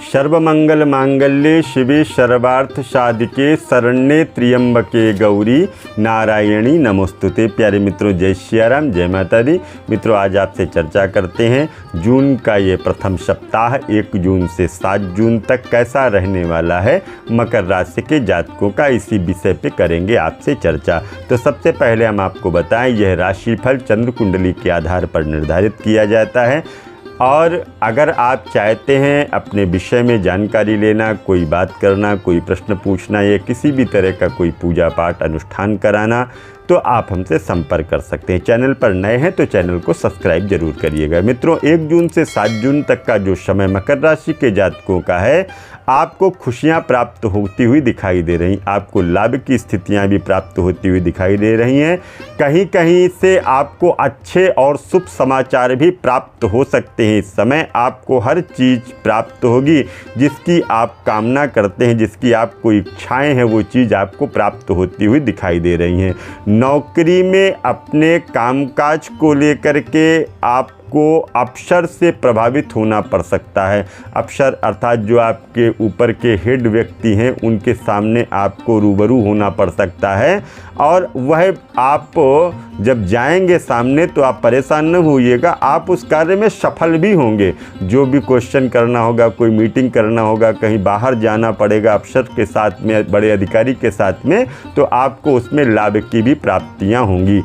सर्वमंगल मांगल्ये शिवे सर्वार्थ साधिके शरण्ये त्र्यंबके गौरी नारायणी नमोस्तुते। प्यारे मित्रों, जय सियाराम, जय माता दी। मित्रों, आज आपसे चर्चा करते हैं जून का ये प्रथम सप्ताह 1 जून से 7 जून तक कैसा रहने वाला है मकर राशि के जातकों का। इसी विषय पे करेंगे आपसे चर्चा। तो सबसे पहले हम आपको बताएं, यह राशिफल चंद्र कुंडली के आधार पर निर्धारित किया जाता है। और अगर आप चाहते हैं अपने विषय में जानकारी लेना, कोई बात करना, कोई प्रश्न पूछना या किसी भी तरह का कोई पूजा पाठ अनुष्ठान कराना, तो आप हमसे संपर्क कर सकते हैं। चैनल पर नए हैं तो चैनल को सब्सक्राइब जरूर करिएगा। मित्रों, 1 जून से 7 जून तक का जो समय मकर राशि के जातकों का है, आपको खुशियां प्राप्त होती हुई दिखाई दे रही, आपको लाभ की स्थितियां भी प्राप्त होती हुई दिखाई दे रही हैं। कहीं कहीं से आपको अच्छे और शुभ समाचार भी प्राप्त हो सकते हैं। इस समय आपको हर चीज़ प्राप्त होगी जिसकी आप कामना करते हैं, जिसकी आपको इच्छाएं हैं, वो चीज़ आपको प्राप्त होती हुई दिखाई दे रही हैं। नौकरी में अपने कामकाज को लेकर के आपको अफसर से प्रभावित होना पड़ सकता है। अफसर अर्थात जो आपके ऊपर के हेड व्यक्ति हैं, उनके सामने आपको रूबरू होना पड़ सकता है। और वह आप जब जाएंगे सामने तो आप परेशान न होइएगा, आप उस कार्य में सफल भी होंगे। जो भी क्वेश्चन करना होगा, कोई मीटिंग करना होगा, कहीं बाहर जाना पड़ेगा अफसर के साथ में, बड़े अधिकारी के साथ में, तो आपको उसमें लाभ की भी प्राप्तियां होंगी।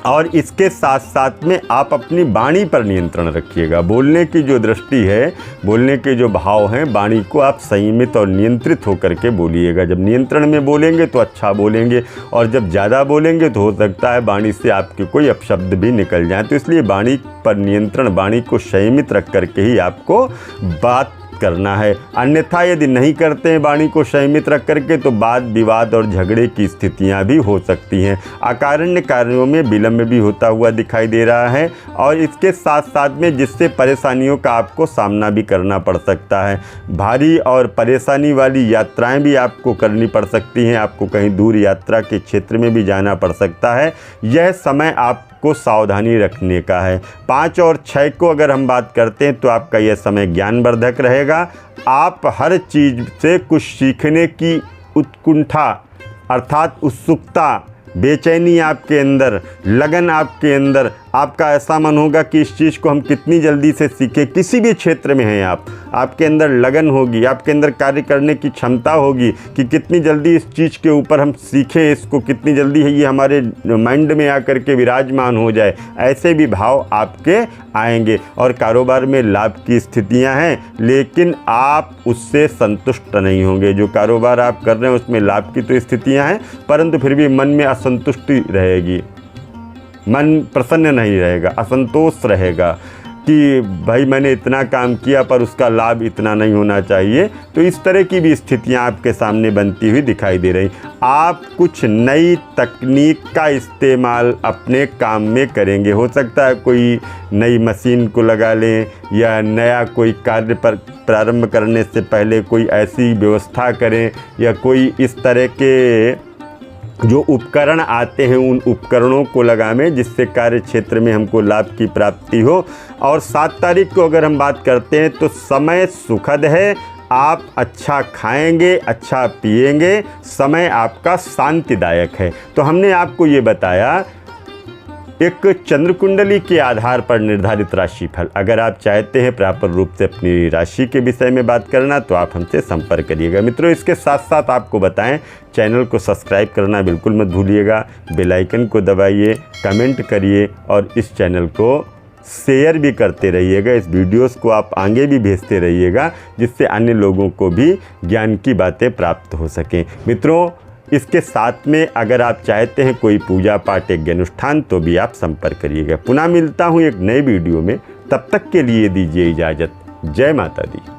और इसके साथ साथ में आप अपनी वाणी पर नियंत्रण रखिएगा। बोलने की जो दृष्टि है, बोलने के जो भाव हैं, वाणी को आप संयमित और नियंत्रित होकर के बोलिएगा। जब नियंत्रण में बोलेंगे तो अच्छा बोलेंगे, और जब ज़्यादा बोलेंगे तो हो सकता है वाणी से आपके कोई अपशब्द भी निकल जाए। तो इसलिए वाणी पर नियंत्रण, वाणी को संयमित रख करके ही आपको बात करना है। अन्यथा यदि नहीं करते हैं वाणी को संयमित रख करके, तो वाद विवाद और झगड़े की स्थितियां भी हो सकती हैं। अकारण कार्यों में विलंब भी होता हुआ दिखाई दे रहा है, और इसके साथ साथ में जिससे परेशानियों का आपको सामना भी करना पड़ सकता है। भारी और परेशानी वाली यात्राएं भी आपको करनी पड़ सकती हैं। आपको कहीं दूर यात्रा के क्षेत्र में भी जाना पड़ सकता है। यह समय आपको सावधानी रखने का है। 5 और 6 को अगर हम बात करते हैं तो आपका यह समय ज्ञानवर्धक रहेगा। आप हर चीज़ से कुछ सीखने की उत्कंठा अर्थात उत्सुकता, बेचैनी आपके अंदर, लगन आपके अंदर, आपका ऐसा मन होगा कि इस चीज़ को हम कितनी जल्दी से सीखें। किसी भी क्षेत्र में हैं आप, आपके अंदर लगन होगी, आपके अंदर कार्य करने की क्षमता होगी कि कितनी जल्दी इस चीज़ के ऊपर हम सीखें, इसको कितनी जल्दी है ये हमारे माइंड में आकर के विराजमान हो जाए। ऐसे भी भाव आपके आएंगे। और कारोबार में लाभ की स्थितियां हैं, लेकिन आप उससे संतुष्ट नहीं होंगे। जो कारोबार आप कर रहे हैं उसमें लाभ की तो स्थितियां हैं, परंतु फिर भी मन में असंतुष्टि रहेगी, मन प्रसन्न नहीं रहेगा, असंतोष रहेगा कि भाई मैंने इतना काम किया पर उसका लाभ इतना नहीं होना चाहिए। तो इस तरह की भी स्थितियां आपके सामने बनती हुई दिखाई दे रही। आप कुछ नई तकनीक का इस्तेमाल अपने काम में करेंगे। हो सकता है कोई नई मशीन को लगा लें, या नया कोई कार्य पर प्रारंभ करने से पहले कोई ऐसी व्यवस्था करें, या कोई इस तरह के जो उपकरण आते हैं उन उपकरणों को लगाएं जिससे कार्य क्षेत्र में हमको लाभ की प्राप्ति हो। और 7 तारीख को अगर हम बात करते हैं तो समय सुखद है। आप अच्छा खाएंगे, अच्छा पिएंगे, समय आपका शांतिदायक है। तो हमने आपको ये बताया एक चंद्र कुंडली के आधार पर निर्धारित राशिफल। अगर आप चाहते हैं प्रॉपर रूप से अपनी राशि के विषय में बात करना तो आप हमसे संपर्क करिएगा। मित्रों, इसके साथ साथ आपको बताएं, चैनल को सब्सक्राइब करना बिल्कुल मत भूलिएगा, बेल आइकन को दबाइए, कमेंट करिए और इस चैनल को शेयर भी करते रहिएगा। इस वीडियोस को आप आगे भी भेजते रहिएगा, जिससे अन्य लोगों को भी ज्ञान की बातें प्राप्त हो सकें। मित्रों, इसके साथ में अगर आप चाहते हैं कोई पूजा पाठ, एक अनुष्ठान, तो भी आप संपर्क करिएगा। पुनः मिलता हूँ एक नए वीडियो में, तब तक के लिए दीजिए इजाज़त। जय माता दी।